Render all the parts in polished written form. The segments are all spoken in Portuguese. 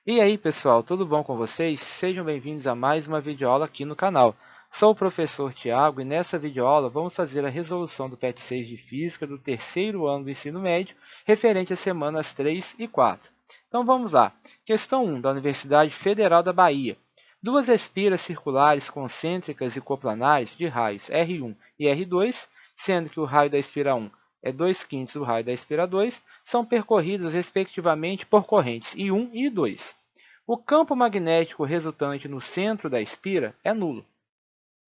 E aí pessoal, tudo bom com vocês? Sejam bem-vindos a mais uma videoaula aqui no canal. Sou o professor Tiago e nessa videoaula vamos fazer a resolução do PET 6 de Física do terceiro ano do ensino médio, referente às semanas 3 e 4. Então vamos lá. Questão 1 da Universidade Federal da Bahia. Duas espiras circulares concêntricas e coplanares de raios R1 e R2, sendo que o raio da espira 1 é 2/5 do raio da espira 2, são percorridas respectivamente por correntes I1 e I2. O campo magnético resultante no centro da espira é nulo.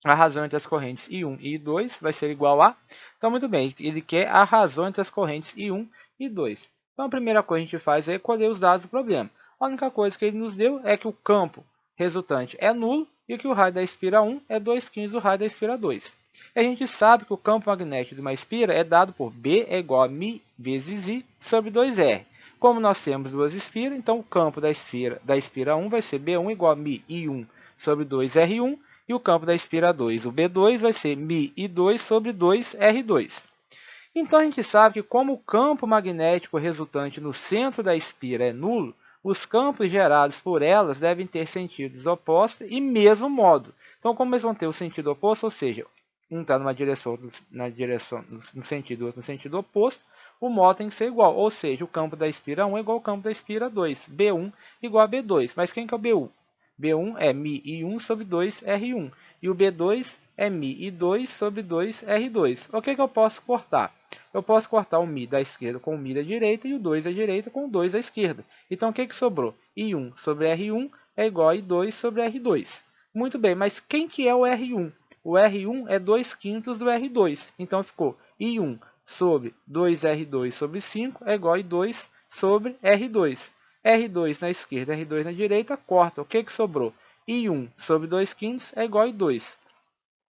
A razão entre as correntes I1 e I2 vai ser igual a... Então, muito bem, ele quer a razão entre as correntes I1 e I2. Então, a primeira coisa que a gente faz é colher os dados do problema. A única coisa que ele nos deu é que o campo resultante é nulo e que o raio da espira 1 é 2/5 do raio da espira 2. E a gente sabe que o campo magnético de uma espira é dado por B é igual a μ vezes I sobre 2R. Como nós temos duas espiras, então o campo da espira 1 vai ser B1 igual a μ I1 sobre 2R1, e o campo da espira 2, o B2, vai ser μ I2 sobre 2R2. Então, a gente sabe que como o campo magnético resultante no centro da espira é nulo, os campos gerados por elas devem ter sentidos opostos e mesmo modo. Então, como eles vão ter o sentido oposto, ou seja, um está no sentido, outro no sentido oposto, o modo tem que ser igual, ou seja, o campo da espira 1 é igual ao campo da espira 2, B1 igual a B2. Mas quem que é o B1? B1 é μ I1 sobre 2R1 e o B2 é μ I2 sobre 2R2. O que eu posso cortar? Eu posso cortar o μ da esquerda com o μ da direita e o 2 da direita com o 2 da esquerda. Então, o que sobrou? I1 sobre R1 é igual a I2 sobre R2. Muito bem, mas quem que é o R1? O R1 é 2/5 do R2. Então, ficou I1 sobre 2R2 sobre 5 é igual a I2 sobre R2. R2 na esquerda, R2 na direita, corta. O que sobrou? I1 sobre 2/5 é igual a I2.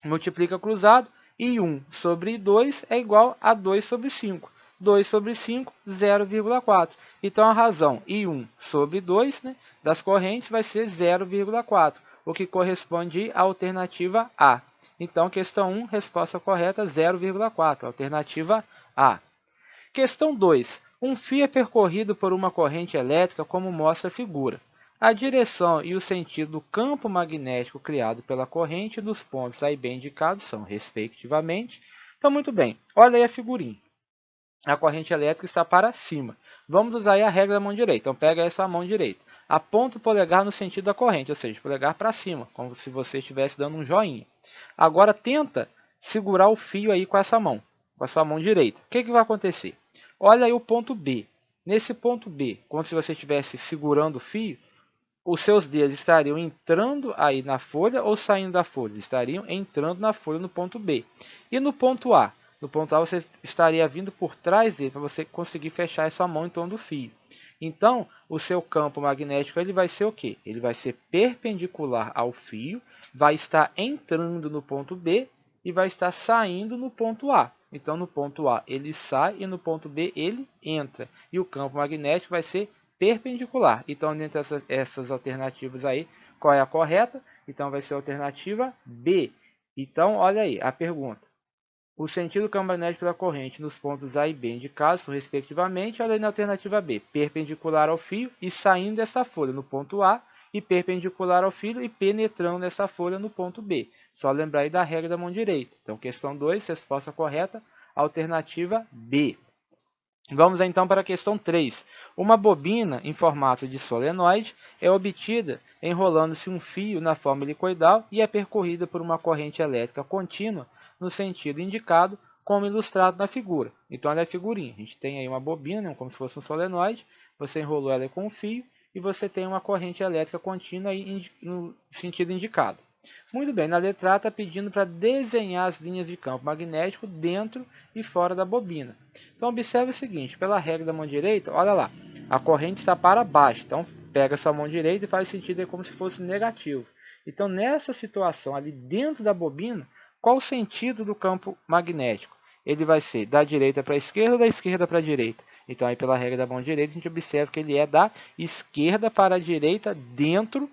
Multiplica cruzado, I1 sobre I2 é igual a 2 sobre 5. 2 sobre 5, 0,4. Então, a razão I1 sobre 2 das correntes vai ser 0,4, o que corresponde à alternativa A. Então, questão 1, resposta correta, 0,4, alternativa A. Questão 2. Um fio é percorrido por uma corrente elétrica como mostra a figura. A direção e o sentido do campo magnético criado pela corrente dos pontos A e B indicados são, respectivamente. Então, muito bem. Olha aí a figurinha. A corrente elétrica está para cima. Vamos usar aí a regra da mão direita. Então, pega essa mão direita. Aponta o polegar no sentido da corrente, ou seja, polegar para cima, como se você estivesse dando um joinha. Agora, tenta segurar o fio aí com essa mão, com a sua mão direita. O que vai acontecer? Olha aí o ponto B. Nesse ponto B, como se você estivesse segurando o fio, os seus dedos estariam entrando aí na folha ou saindo da folha? Estariam entrando na folha no ponto B. E no ponto A? No ponto A você estaria vindo por trás dele para você conseguir fechar essa mão em torno do fio. Então, o seu campo magnético ele vai ser o quê? Ele vai ser perpendicular ao fio, vai estar entrando no ponto B e vai estar saindo no ponto A. Então, no ponto A ele sai e no ponto B ele entra. E o campo magnético vai ser perpendicular. Então, dentre essas alternativas aí, qual é a correta? Então, vai ser a alternativa B. Então, olha aí a pergunta. O sentido do campo magnético da corrente nos pontos A e B indicados são, respectivamente, olha aí na alternativa B, perpendicular ao fio e saindo dessa folha no ponto A, e perpendicular ao fio e penetrando nessa folha no ponto B. Só lembrar aí da regra da mão direita. Então, questão 2, resposta correta, alternativa B. Vamos então para a questão 3. Uma bobina em formato de solenoide é obtida enrolando-se um fio na forma helicoidal e é percorrida por uma corrente elétrica contínua no sentido indicado, como ilustrado na figura. Então, olha a figurinha. A gente tem aí uma bobina, como se fosse um solenoide, você enrolou ela com um fio e você tem uma corrente elétrica contínua aí no sentido indicado. Muito bem, na letra A está pedindo para desenhar as linhas de campo magnético dentro e fora da bobina. Então, observe o seguinte, pela regra da mão direita, olha lá, a corrente está para baixo. Então, pega a sua mão direita e faz sentido como se fosse negativo. Então, nessa situação, ali dentro da bobina, qual o sentido do campo magnético? Ele vai ser da direita para a esquerda ou da esquerda para a direita? Então, aí pela regra da mão direita, a gente observa que ele é da esquerda para a direita dentro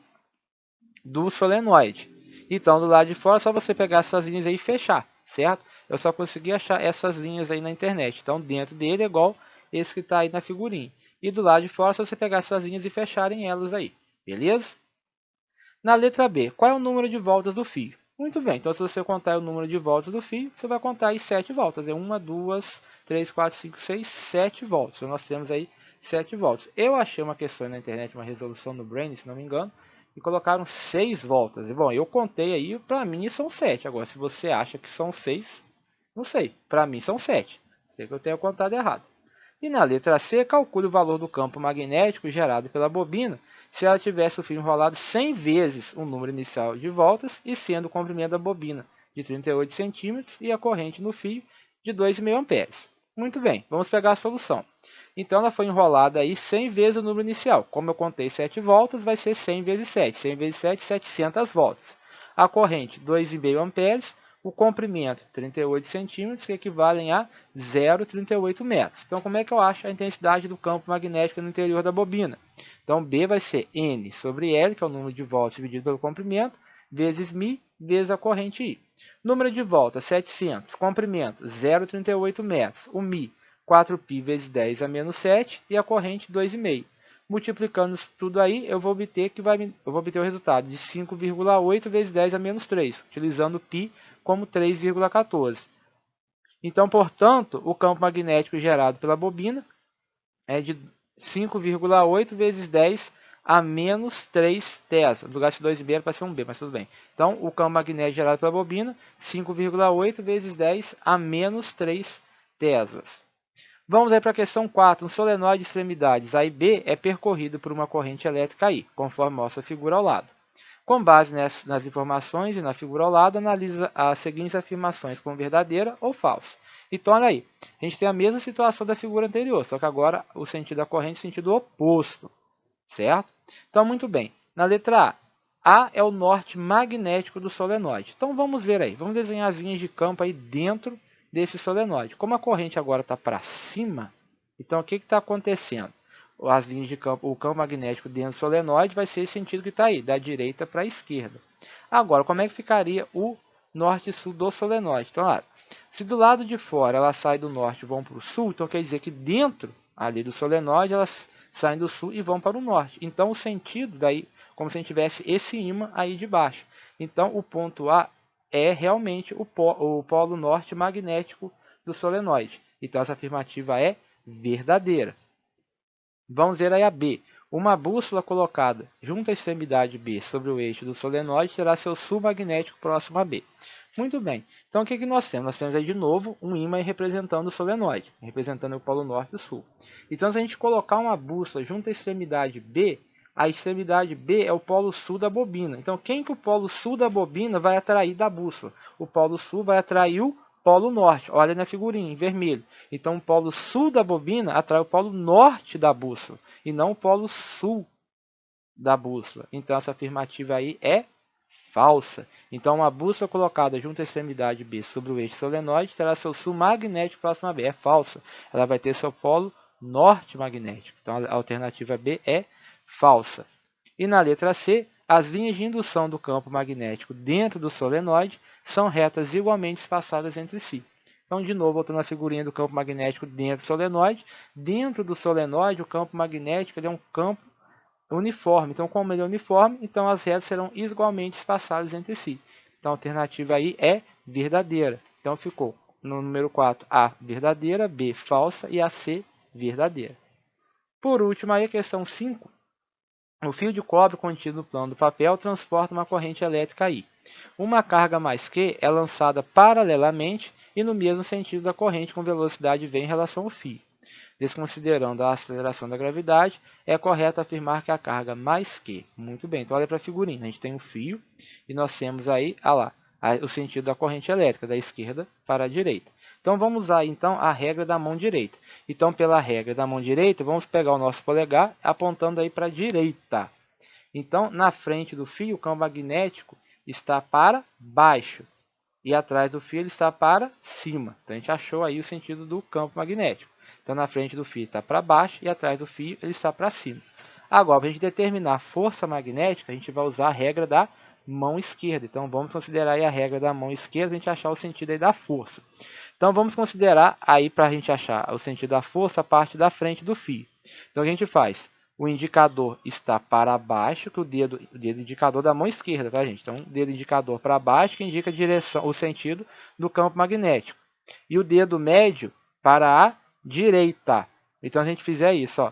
do solenoide. Então, do lado de fora, é só você pegar essas linhas aí e fechar, certo? Eu só consegui achar essas linhas aí na internet. Então, dentro dele é igual esse que está aí na figurinha. E do lado de fora, se você pegar essas linhas e fecharem elas aí, beleza? Na letra B, qual é o número de voltas do fio? Muito bem, então se você contar o número de voltas do fio, você vai contar aí 7 voltas. É 1, 2, 3, 4, 5, 6, 7 voltas. Então nós temos aí 7 voltas. Eu achei uma questão na internet, uma resolução no Brain, se não me engano, e colocaram 6 voltas. Bom, eu contei aí, para mim são 7. Agora, se você acha que são 6, não sei. Para mim são 7. Sei que eu tenho contado errado. E na letra C, calcule o valor do campo magnético gerado pela bobina se ela tivesse o fio enrolado 100 vezes o número inicial de voltas e sendo o comprimento da bobina de 38 centímetros e a corrente no fio de 2,5 amperes. Muito bem, vamos pegar a solução. Então ela foi enrolada aí 100 vezes o número inicial. Como eu contei 7 voltas, vai ser 100 vezes 7. 100 vezes 7, 700 voltas. A corrente, 2,5 amperes. O comprimento, 38 centímetros, que equivalem a 0,38 metros. Então, como é que eu acho a intensidade do campo magnético no interior da bobina? Então, B vai ser N sobre L, que é o número de voltas dividido pelo comprimento, vezes μ, vezes a corrente I. Número de voltas, 700. Comprimento, 0,38 metros. O μ, 4π vezes 10 a menos 7 e a corrente 2,5. Multiplicando isso tudo aí, eu vou obter o resultado de 5,8 vezes 10 a menos 3, utilizando π como 3,14. Então, portanto, o campo magnético gerado pela bobina é de 5,8 vezes 10 a menos 3 tesla. No lugar de 2,5 era para ser um B, mas tudo bem. Então, o campo magnético gerado pela bobina, 5,8 vezes 10 a menos 3 teslas. Vamos aí para a questão 4. Um solenoide de extremidades A e B é percorrido por uma corrente elétrica I, conforme mostra a figura ao lado. Com base nas informações e na figura ao lado, analisa as seguintes afirmações como verdadeira ou falsa. Então, olha aí, a gente tem a mesma situação da figura anterior, só que agora o sentido da corrente é o sentido oposto, certo? Então, muito bem. Na letra A é o norte magnético do solenoide. Então, vamos ver aí, vamos desenhar as linhas de campo aí dentro desse solenoide. Como a corrente agora está para cima, então o que está acontecendo? As linhas de campo, o campo magnético dentro do solenoide vai ser esse sentido que está aí, da direita para a esquerda. Agora, como é que ficaria o norte e sul do solenoide? Então, se do lado de fora ela sai do norte e vão para o sul, então quer dizer que dentro ali do solenoide elas saem do sul e vão para o norte. Então, o sentido daí, como se a gente tivesse esse ímã aí de baixo. Então, o ponto A é realmente o polo norte magnético do solenoide. Então, essa afirmativa é verdadeira. Vamos ver aí a B. Uma bússola colocada junto à extremidade B sobre o eixo do solenoide terá seu sul magnético próximo a B. Muito bem. Então, o que nós temos? Nós temos aí de novo um ímã representando o solenoide, representando o polo norte e o sul. Então, se a gente colocar uma bússola junto à extremidade B, a extremidade B é o polo sul da bobina. Então, quem que o polo sul da bobina vai atrair da bússola? O polo sul vai atrair o polo norte. Olha na figurinha, em vermelho. Então, o polo sul da bobina atrai o polo norte da bússola e não o polo sul da bússola. Então, essa afirmativa aí é falsa. Então, uma bússola colocada junto à extremidade B sobre o eixo solenoide terá seu sul magnético próximo a B. É falsa. Ela vai ter seu polo norte magnético. Então, a alternativa B é falsa. E na letra C, as linhas de indução do campo magnético dentro do solenoide são retas igualmente espaçadas entre si. Então, de novo, voltando à figurinha do campo magnético dentro do solenoide. Dentro do solenoide, o campo magnético é um campo uniforme. Então, como ele é uniforme, então as retas serão igualmente espaçadas entre si. Então, a alternativa aí é verdadeira. Então, ficou no número 4, A verdadeira, B falsa e a C verdadeira. Por último, aí a questão 5. O fio de cobre contido no plano do papel transporta uma corrente elétrica I. Uma carga mais Q é lançada paralelamente e no mesmo sentido da corrente com velocidade V em relação ao fio. Desconsiderando a aceleração da gravidade, é correto afirmar que a carga mais Q. Muito bem, então olha para a figurinha. A gente tem um fio e nós temos aí, o sentido da corrente elétrica, da esquerda para a direita. Então vamos usar então a regra da mão direita. Então, pela regra da mão direita, vamos pegar o nosso polegar apontando aí para a direita. Então, na frente do fio, o campo magnético está para baixo. E atrás do fio ele está para cima. Então, a gente achou aí o sentido do campo magnético. Então, na frente do fio está para baixo e atrás do fio ele está para cima. Agora, para a gente determinar a força magnética, a gente vai usar a regra da mão esquerda. Então, vamos considerar aí a regra da mão esquerda para a gente achar o sentido aí da força. Então, vamos considerar aí, para a gente achar o sentido da força, a parte da frente do fio. Então, a gente faz, o indicador está para baixo, que o dedo indicador da mão esquerda, tá, gente? Então, o dedo indicador para baixo, que indica a direção, o sentido do campo magnético. E o dedo médio para a direita. Então, se a gente fizer isso, ó,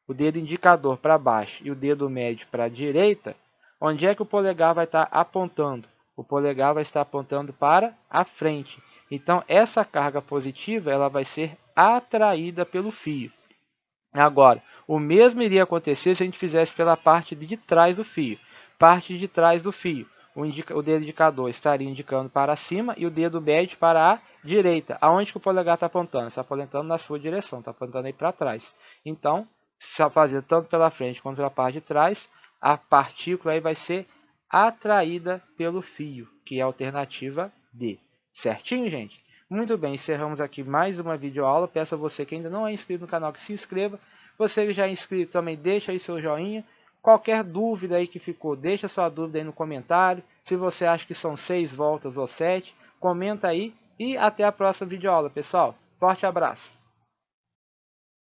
o dedo indicador para baixo e o dedo médio para a direita, onde é que o polegar vai estar apontando? O polegar vai estar apontando para a frente. Então, essa carga positiva ela vai ser atraída pelo fio. Agora, o mesmo iria acontecer se a gente fizesse pela parte de trás do fio. Parte de trás do fio. O dedo indicador estaria indicando para cima e o dedo médio para a direita. Aonde que o polegar está apontando? Está apontando na sua direção, está apontando aí para trás. Então, se fazer tanto pela frente quanto pela parte de trás, a partícula aí vai ser atraída pelo fio, que é a alternativa D. Certinho, gente? Muito bem, encerramos aqui mais uma videoaula. Peço a você que ainda não é inscrito no canal que se inscreva. Você que já é inscrito também, deixa aí seu joinha. Qualquer dúvida aí que ficou, deixa sua dúvida aí no comentário. Se você acha que são 6 voltas ou 7, comenta aí. E até a próxima videoaula, pessoal. Forte abraço!